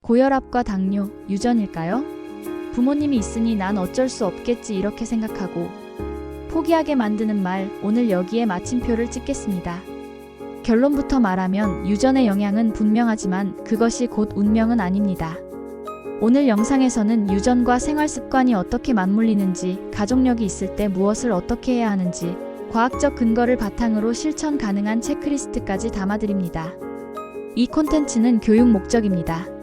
고혈압과 당뇨, 유전일까요? 부모님이 있으니 난 어쩔 수 없겠지 이렇게 생각하고 포기하게 만드는 말, 오늘 여기에 마침표를 찍겠습니다. 결론부터 말하면 유전의 영향은 분명하지만 그것이 곧 운명은 아닙니다. 오늘 영상에서는 유전과 생활습관이 어떻게 맞물리는지, 가족력이 있을 때 무엇을 어떻게 해야 하는지, 과학적 근거를 바탕으로 실천 가능한 체크리스트까지 담아드립니다. 이 콘텐츠는 교육 목적입니다.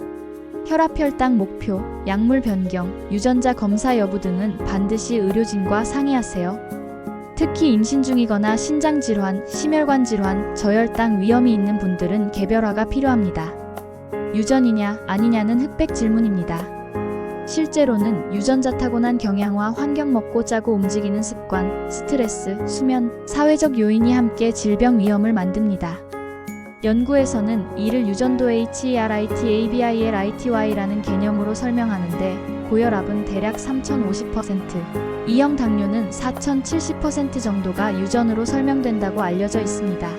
혈압 혈당 목표, 약물 변경, 유전자 검사 여부 등은 반드시 의료진과 상의하세요. 특히 임신 중이거나 신장질환, 심혈관 질환, 저혈당 위험이 있는 분들은 개별화가 필요합니다. 유전이냐 아니냐는 흑백 질문입니다. 실제로는 유전자 타고난 경향과 환경 먹고 자고 움직이는 습관, 스트레스, 수면, 사회적 요인이 함께 질병 위험을 만듭니다. 연구에서는 이를 유전도 HERITABILITY라는 개념으로 설명하는데 고혈압은 대략 3050%, E형 당뇨는 4070% 정도가 유전으로 설명된다고 알려져 있습니다.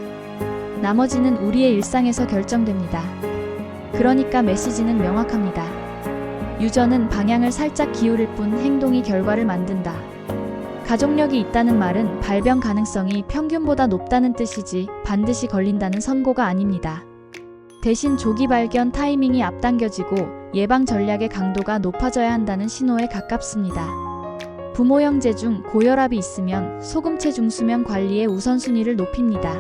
나머지는 우리의 일상에서 결정됩니다. 그러니까 메시지는 명확합니다. 유전은 방향을 살짝 기울일 뿐 행동이 결과를 만든다. 가족력이 있다는 말은 발병 가능성이 평균보다 높다는 뜻이지 반드시 걸린다는 선고가 아닙니다. 대신 조기 발견 타이밍이 앞당겨지고 예방 전략의 강도가 높아져야 한다는 신호에 가깝습니다. 부모 형제 중 고혈압이 있으면 소금체중 수면 관리의 우선순위를 높입니다.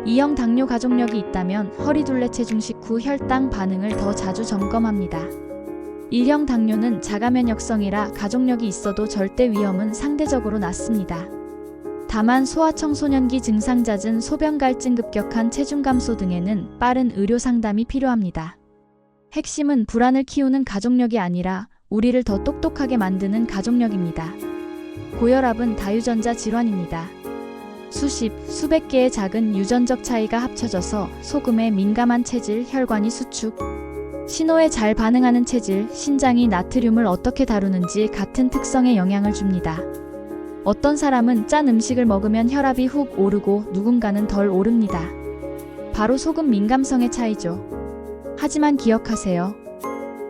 E형 당뇨 가족력이 있다면 허리둘레 체중 식후 혈당 반응을 더 자주 점검합니다. 1형 당뇨는 자가면역성이라 가족력이 있어도 절대 위험은 상대적으로 낮습니다. 다만 소아청소년기 증상 잦은 소변 갈증 급격한 체중 감소 등에는 빠른 의료 상담이 필요합니다. 핵심은 불안을 키우는 가족력이 아니라 우리를 더 똑똑하게 만드는 가족력입니다. 고혈압은 다유전자 질환입니다. 수십, 수백 개의 작은 유전적 차이가 합쳐져서 소금에 민감한 체질, 혈관이 수축, 신호에 잘 반응하는 체질, 신장이 나트륨을 어떻게 다루는지 같은 특성에 영향을 줍니다. 어떤 사람은 짠 음식을 먹으면 혈압이 훅 오르고 누군가는 덜 오릅니다. 바로 소금 민감성의 차이죠. 하지만 기억하세요.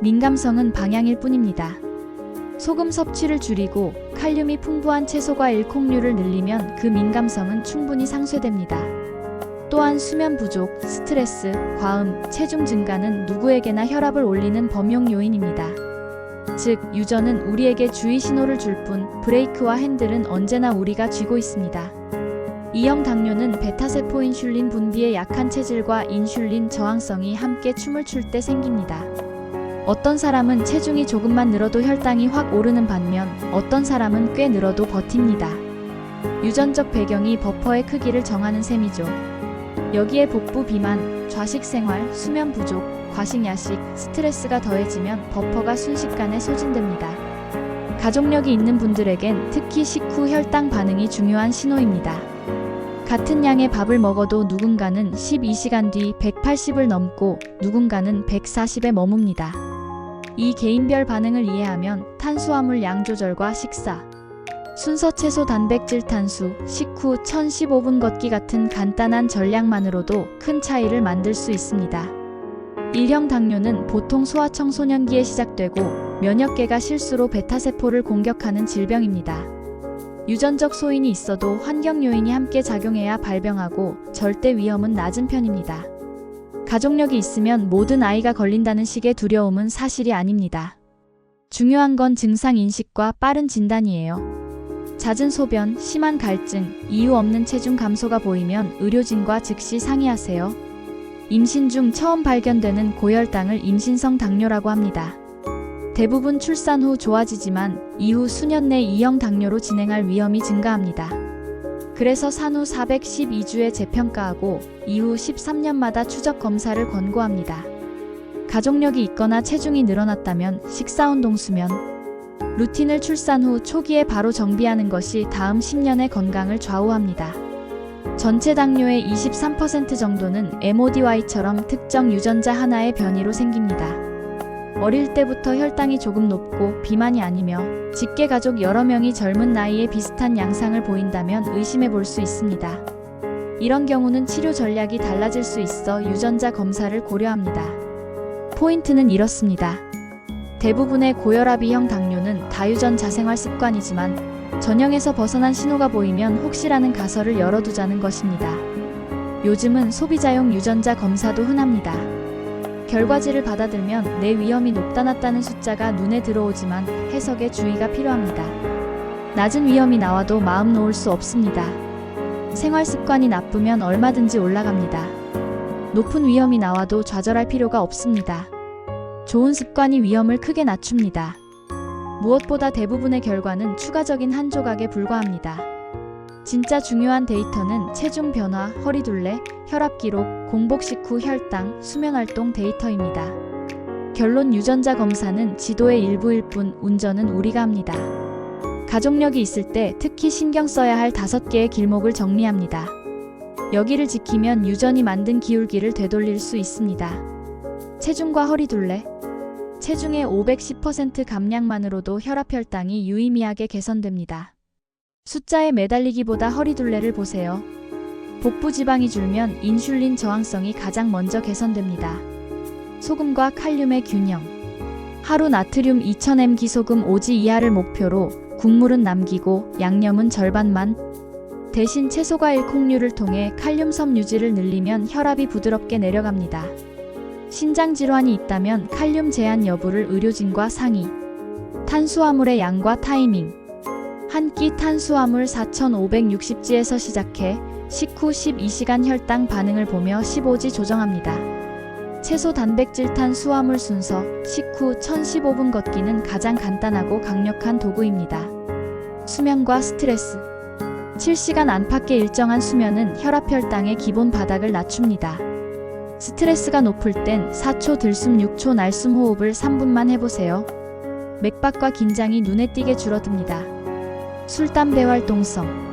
민감성은 방향일 뿐입니다. 소금 섭취를 줄이고 칼륨이 풍부한 채소과일 콩류를 늘리면 그 민감성은 충분히 상쇄됩니다. 또한 수면 부족, 스트레스, 과음, 체중 증가는 누구에게나 혈압을 올리는 범용 요인입니다. 즉, 유전은 우리에게 주의 신호를 줄 뿐 브레이크와 핸들은 언제나 우리가 쥐고 있습니다. E형 당뇨는 베타세포 인슐린 분비에 약한 체질과 인슐린 저항성이 함께 춤을 출 때 생깁니다. 어떤 사람은 체중이 조금만 늘어도 혈당이 확 오르는 반면 어떤 사람은 꽤 늘어도 버팁니다. 유전적 배경이 버퍼의 크기를 정하는 셈이죠. 여기에 복부 비만, 좌식 생활, 수면 부족, 과식 야식, 스트레스가 더해지면 버퍼가 순식간에 소진됩니다. 가족력이 있는 분들에겐 특히 식후 혈당 반응이 중요한 신호입니다. 같은 양의 밥을 먹어도 누군가는 12시간 뒤 180을 넘고 누군가는 140에 머뭅니다. 이 개인별 반응을 이해하면 탄수화물 양 조절과 식사, 순서 채소 단백질 탄수, 식후 1015분 걷기 같은 간단한 전략만으로도 큰 차이를 만들 수 있습니다. 1형 당뇨는 보통 소아청소년기에 시작되고 면역계가 실수로 베타세포를 공격하는 질병입니다. 유전적 소인이 있어도 환경 요인이 함께 작용해야 발병하고 절대 위험은 낮은 편입니다. 가족력이 있으면 모든 아이가 걸린다는 식의 두려움은 사실이 아닙니다. 중요한 건 증상 인식과 빠른 진단이에요. 잦은 소변, 심한 갈증, 이유 없는 체중 감소가 보이면 의료진과 즉시 상의하세요. 임신 중 처음 발견되는 고혈당을 임신성 당뇨라고 합니다. 대부분 출산 후 좋아지지만 이후 수년 내 E형 당뇨로 진행할 위험이 증가합니다. 그래서 산후 412주에 재평가하고 이후 13년마다 추적 검사를 권고합니다. 가족력이 있거나 체중이 늘어났다면 식사운동 수면, 루틴을 출산 후 초기에 바로 정비하는 것이 다음 10년의 건강을 좌우합니다. 전체 당뇨의 23% 정도는 MODY처럼 특정 유전자 하나의 변이로 생깁니다. 어릴 때부터 혈당이 조금 높고 비만이 아니며 직계 가족 여러 명이 젊은 나이에 비슷한 양상을 보인다면 의심해 볼 수 있습니다. 이런 경우는 치료 전략이 달라질 수 있어 유전자 검사를 고려합니다. 포인트는 이렇습니다. 대부분의 고혈압 B형 당뇨는 다유전 자생활 습관이지만 전형에서 벗어난 신호가 보이면 혹시라는 가설을 열어두자는 것입니다. 요즘은 소비자용 유전자 검사도 흔합니다. 결과지를 받아들면 내 위험이 높다 낮다는 숫자가 눈에 들어오지만 해석에 주의가 필요합니다. 낮은 위험이 나와도 마음 놓을 수 없습니다. 생활 습관이 나쁘면 얼마든지 올라갑니다. 높은 위험이 나와도 좌절할 필요가 없습니다. 좋은 습관이 위험을 크게 낮춥니다. 무엇보다 대부분의 결과는 추가적인 한 조각에 불과합니다. 진짜 중요한 데이터는 체중 변화, 허리둘레, 혈압 기록, 공복 식후 혈당, 수면 활동 데이터입니다. 결론 유전자 검사는 지도의 일부일 뿐 운전은 우리가 합니다. 가족력이 있을 때 특히 신경 써야 할 5개의 길목을 정리합니다. 여기를 지키면 유전이 만든 기울기를 되돌릴 수 있습니다. 체중과 허리둘레. 체중의 510% 감량만으로도 혈압 혈당이 유의미하게 개선됩니다. 숫자에 매달리기보다 허리둘레를 보세요. 복부 지방이 줄면 인슐린 저항성이 가장 먼저 개선됩니다. 소금과 칼륨의 균형. 하루 나트륨 2000mg 기소금 5지 이하를 목표로 국물은 남기고 양념은 절반만. 대신 채소과일 콩류를 통해 칼륨섬 유지를 늘리면 혈압이 부드럽게 내려갑니다. 신장 질환이 있다면 칼륨 제한 여부를 의료진과 상의. 탄수화물의 양과 타이밍. 한 끼 탄수화물 4560지에서 시작해 식후 12시간 혈당 반응을 보며 15지 조정합니다. 채소 단백질 탄수화물 순서. 식후 1015분 걷기는 가장 간단하고 강력한 도구입니다. 수면과 스트레스. 7시간 안팎의 일정한 수면은 혈압 혈당의 기본 바닥을 낮춥니다. 스트레스가 높을 땐 4초 들숨 6초 날숨 호흡을 3분만 해보세요. 맥박과 긴장이 눈에 띄게 줄어듭니다. 술, 담배 활동성.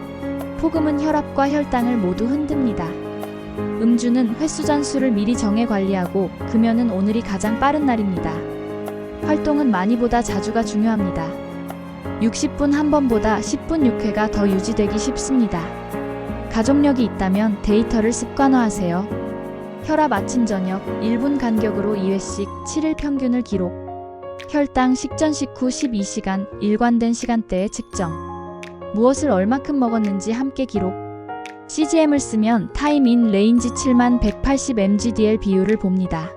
폭음은 혈압과 혈당을 모두 흔듭니다. 음주는 횟수 잔수를 미리 정해 관리하고 금연은 오늘이 가장 빠른 날입니다. 활동은 많이보다 자주가 중요합니다. 60분 한 번보다 10분 6회가 더 유지되기 쉽습니다. 가족력이 있다면 데이터를 습관화하세요. 혈압 아침 저녁 1분 간격으로 2회씩 7일 평균을 기록. 혈당 식전 식후 12시간 일관된 시간대에 측정. 무엇을 얼마큼 먹었는지 함께 기록. CGM을 쓰면 타임 인 레인지 7180mgdl 비율을 봅니다.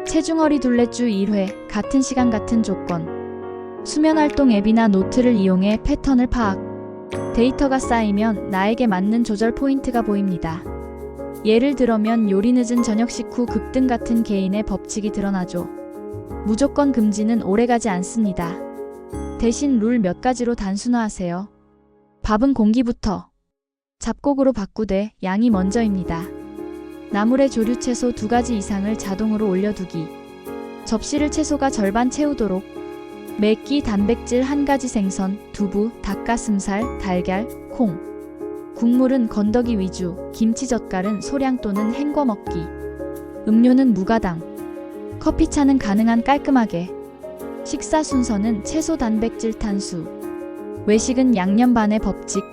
체중 허리둘레 주 1회 같은 시간 같은 조건. 수면활동 앱이나 노트를 이용해 패턴을 파악. 데이터가 쌓이면 나에게 맞는 조절 포인트가 보입니다. 예를 들면 요리 늦은 저녁 식후 급등 같은 개인의 법칙이 드러나죠. 무조건 금지는 오래가지 않습니다. 대신 룰 몇 가지로 단순화하세요. 밥은 공기부터. 잡곡으로 바꾸되 양이 먼저입니다. 나물에 조류 채소 2가지 이상을 자동으로 올려두기. 접시를 채소가 절반 채우도록. 매 끼 단백질 1가지 생선, 두부, 닭가슴살, 달걀, 콩. 국물은 건더기 위주, 김치 젓갈은 소량 또는 헹궈 먹기. 음료는 무가당. 커피차는 가능한 깔끔하게. 식사 순서는 채소 단백질 탄수. 외식은 양념 반의 법칙.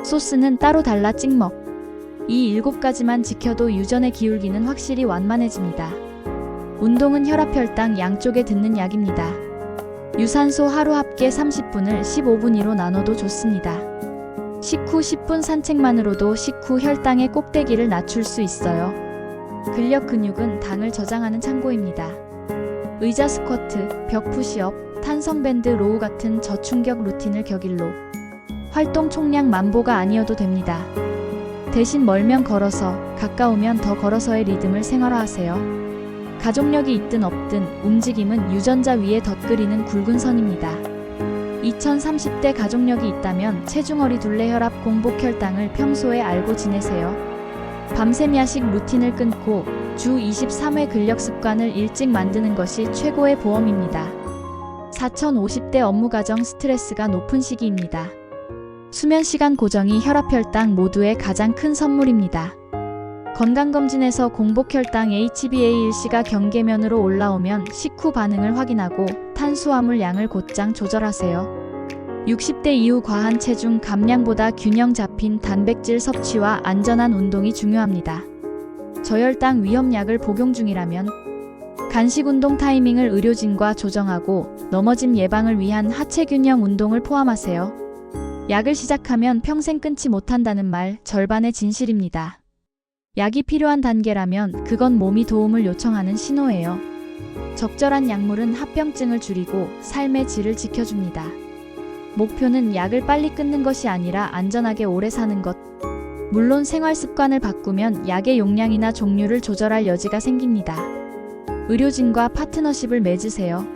소스는 따로 달라 찍먹. 이 7가지만 지켜도 유전의 기울기는 확실히 완만해집니다. 운동은 혈압 혈당 양쪽에 듣는 약입니다. 유산소 하루 합계 30분을 15분위로 나눠도 좋습니다. 식후 10분 산책만으로도 식후 혈당의 꼭대기를 낮출 수 있어요. 근력 근육은 당을 저장하는 창고입니다. 의자 스쿼트, 벽 푸시업, 탄성밴드 로우 같은 저충격 루틴을 격일로. 활동 총량 만보가 아니어도 됩니다. 대신 멀면 걸어서, 가까우면 더 걸어서의 리듬을 생활화하세요. 가족력이 있든 없든 움직임은 유전자 위에 덧그리는 굵은 선입니다. 2030대 가족력이 있다면 체중 허리둘레 혈압 공복 혈당을 평소에 알고 지내세요. 밤샘 야식 루틴을 끊고 주 23회 근력 습관을 일찍 만드는 것이 최고의 보험입니다. 4050대 업무 가정 스트레스가 높은 시기입니다. 수면 시간 고정이 혈압 혈당 모두의 가장 큰 선물입니다. 건강검진에서 공복 혈당 HbA1c가 경계면으로 올라오면 식후 반응을 확인하고 탄수화물 양을 곧장 조절하세요. 60대 이후 과한 체중 감량보다 균형 잡힌 단백질 섭취와 안전한 운동이 중요합니다. 저혈당 위험약을 복용 중이라면 간식 운동 타이밍을 의료진과 조정하고 넘어짐 예방을 위한 하체 균형 운동을 포함하세요. 약을 시작하면 평생 끊지 못한다는 말 절반의 진실입니다. 약이 필요한 단계라면 그건 몸이 도움을 요청하는 신호예요. 적절한 약물은 합병증을 줄이고 삶의 질을 지켜줍니다. 목표는 약을 빨리 끊는 것이 아니라 안전하게 오래 사는 것. 물론 생활 습관을 바꾸면 약의 용량이나 종류를 조절할 여지가 생깁니다. 의료진과 파트너십을 맺으세요.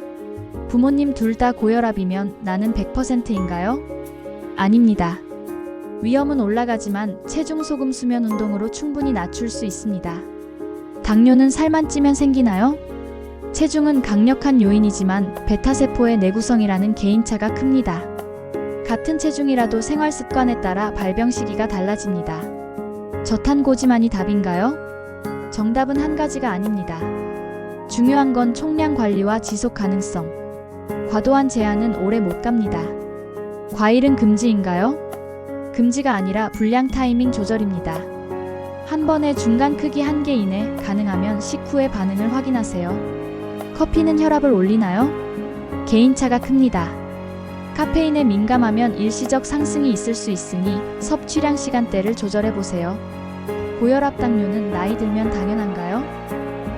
부모님 둘 다 고혈압이면 나는 100%인가요? 아닙니다. 위험은 올라가지만 체중 소금 수면 운동으로 충분히 낮출 수 있습니다. 당뇨는 살만 찌면 생기나요? 체중은 강력한 요인이지만 베타세포의 내구성이라는 개인차가 큽니다. 같은 체중이라도 생활 습관에 따라 발병 시기가 달라집니다. 저탄고지만이 답인가요? 정답은 한 가지가 아닙니다. 중요한 건 총량 관리와 지속 가능성. 과도한 제한은 오래 못 갑니다. 과일은 금지인가요? 금지가 아니라 불량 타이밍 조절입니다. 한 번에 중간 크기 1개 이내, 가능하면 식후의 반응을 확인하세요. 커피는 혈압을 올리나요? 개인차가 큽니다. 카페인에 민감하면 일시적 상승이 있을 수 있으니 섭취량 시간대를 조절해보세요. 고혈압 당뇨는 나이 들면 당연한가요?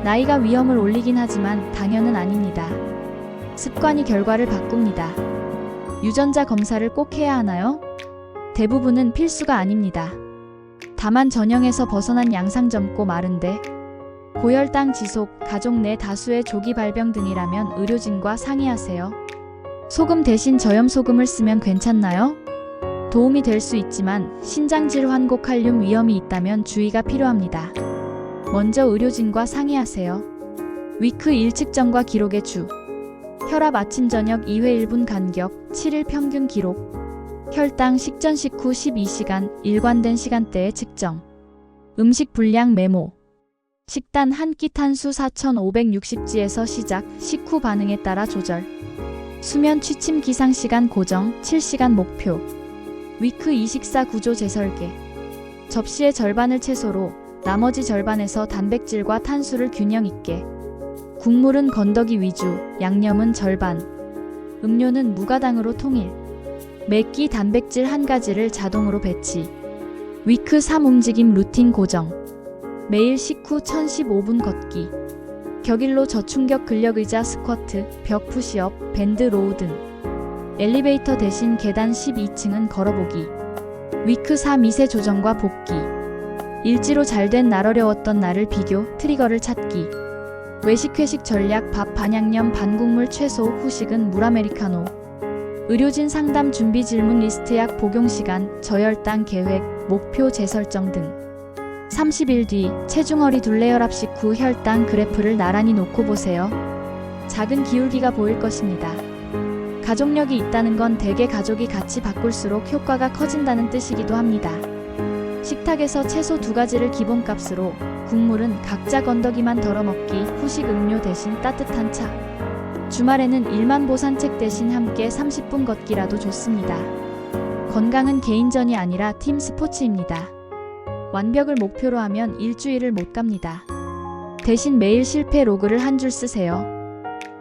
나이가 위험을 올리긴 하지만 당연은 아닙니다. 습관이 결과를 바꿉니다. 유전자 검사를 꼭 해야 하나요? 대부분은 필수가 아닙니다. 다만 전형에서 벗어난 양상 젊고 마른데 고혈당 지속, 가족 내 다수의 조기 발병 등이라면 의료진과 상의하세요. 소금 대신 저염소금을 쓰면 괜찮나요? 도움이 될 수 있지만 신장질 환고 칼륨 위험이 있다면 주의가 필요합니다. 먼저 의료진과 상의하세요. 위크 일측정과 기록의 주. 혈압 아침 저녁 2회 1분 간격, 7일 평균 기록. 혈당 식전 식후 12시간, 일관된 시간대의 측정. 음식 분량 메모. 식단 한 끼 탄수 4560지에서 시작, 식후 반응에 따라 조절. 수면 취침 기상시간 고정, 7시간 목표. 위크 이식사 구조 재설계. 접시의 절반을 채소로, 나머지 절반에서 단백질과 탄수를 균형 있게. 국물은 건더기 위주, 양념은 절반. 음료는 무가당으로 통일. 매끼 단백질 한 가지를 자동으로 배치. 위크 3 움직임 루틴 고정. 매일 식후 1015분 걷기. 격일로 저충격 근력의자 스쿼트, 벽 푸시업, 밴드 로우 등. 엘리베이터 대신 계단 12층은 걸어보기. 위크 4 미세 조정과 복귀. 일지로 잘된 날 어려웠던 날을 비교, 트리거를 찾기. 외식 회식 전략 밥 반양념 반국물 최소 후식은 물 아메리카노. 의료진 상담 준비 질문 리스트 약 복용 시간, 저혈당 계획, 목표 재설정 등. 30일 뒤 체중허리 둘레혈압 식후 혈당 그래프를 나란히 놓고 보세요. 작은 기울기가 보일 것입니다. 가족력이 있다는 건 대개 가족이 같이 바꿀수록 효과가 커진다는 뜻이기도 합니다. 식탁에서 채소 2가지를 기본값으로, 국물은 각자 건더기만 덜어먹기, 후식 음료 대신 따뜻한 차. 주말에는 일만보 산책 대신 함께 30분 걷기라도 좋습니다. 건강은 개인전이 아니라 팀 스포츠입니다. 완벽을 목표로 하면 일주일을 못 갑니다. 대신 매일 실패 로그를 한 줄 쓰세요.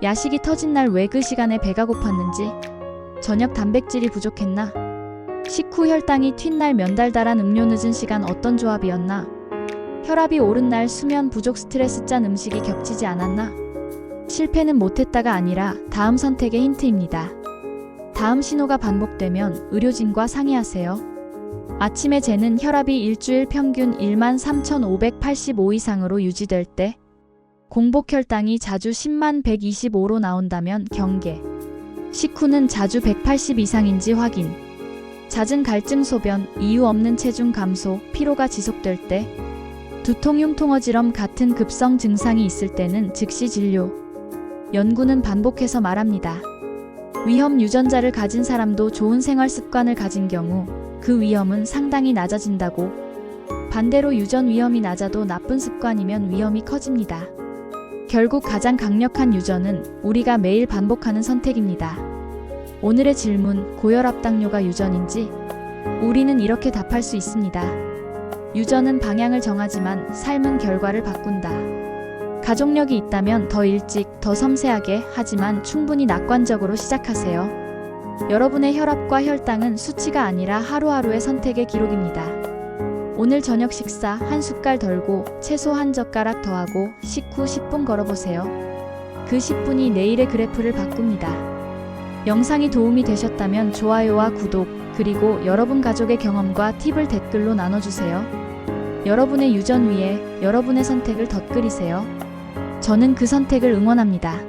야식이 터진 날 왜 그 시간에 배가 고팠는지, 저녁 단백질이 부족했나, 식후 혈당이 튄 날 면달달한 음료 늦은 시간 어떤 조합이었나, 혈압이 오른 날 수면 부족 스트레스 짠 음식이 겹치지 않았나. 실패는 못했다가 아니라 다음 선택의 힌트입니다. 다음 신호가 반복되면 의료진과 상의하세요. 아침에 재는 혈압이 일주일 평균 13,585 이상으로 유지될 때, 공복 혈당이 자주 10125로 나온다면 경계. 식후는 자주 180 이상인지 확인. 잦은 갈증 소변, 이유 없는 체중 감소, 피로가 지속될 때, 두통 흉통 어지럼 같은 급성 증상이 있을 때는 즉시 진료. 연구는 반복해서 말합니다. 위험 유전자를 가진 사람도 좋은 생활 습관을 가진 경우 그 위험은 상당히 낮아진다고. 반대로 유전 위험이 낮아도 나쁜 습관이면 위험이 커집니다. 결국 가장 강력한 유전은 우리가 매일 반복하는 선택입니다. 오늘의 질문, 고혈압 당뇨가 유전인지? 우리는 이렇게 답할 수 있습니다. 유전은 방향을 정하지만 삶은 결과를 바꾼다. 가족력이 있다면 더 일찍, 더 섬세하게, 하지만 충분히 낙관적으로 시작하세요. 여러분의 혈압과 혈당은 수치가 아니라 하루하루의 선택의 기록입니다. 오늘 저녁 식사 한 숟갈 덜고 채소 한 젓가락 더하고 식후 10분 걸어보세요. 그 10분이 내일의 그래프를 바꿉니다. 영상이 도움이 되셨다면 좋아요와 구독, 그리고 여러분 가족의 경험과 팁을 댓글로 나눠주세요. 여러분의 유전 위에 여러분의 선택을 덧그리세요. 저는 그 선택을 응원합니다.